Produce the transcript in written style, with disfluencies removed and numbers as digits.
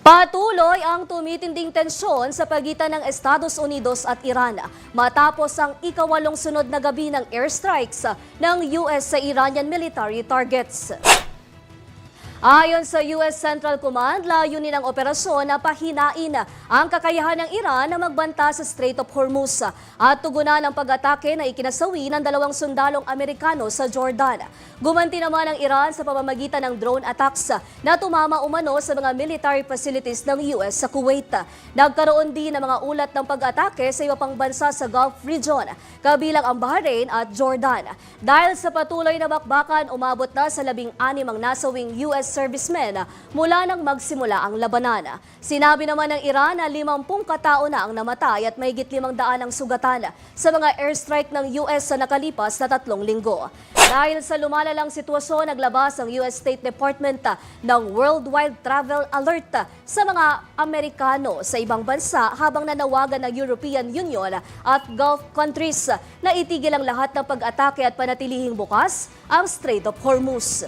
Patuloy ang tumitinding tensyon sa pagitan ng Estados Unidos at Iran matapos ang ikawalong sunod na gabi ng airstrikes ng US sa Iranian military targets. Ayon sa US Central Command, layunin ng operasyon na pahinain ang kakayahan ng Iran na magbanta sa Strait of Hormuz at tugunan ang pag-atake na ikinasawi ng 2 sundalong Amerikano sa Jordan. Gumanti naman ang Iran sa pamamagitan ng drone attacks na tumama umano sa mga military facilities ng US sa Kuwait. Nagkaroon din ng mga ulat ng pag-atake sa iba pang bansa sa Gulf region, kabilang ang Bahrain at Jordan. Dahil sa patuloy na bakbakan, umabot na sa 16 ang nasawing US servicemen mula nang magsimula ang labanan. Sinabi naman ng Iran na 50 katao na ang namatay at mahigit 500 ang sugatan sa mga airstrike ng US sa nakalipas na 3 linggo. Dahil sa lumalalang sitwasyon, naglabas ang US State Department ng worldwide travel alert sa mga Amerikano sa ibang bansa habang nanawagan ng European Union at Gulf countries na itigil ang lahat ng pag-atake at panatilihing bukas ang Strait of Hormuz.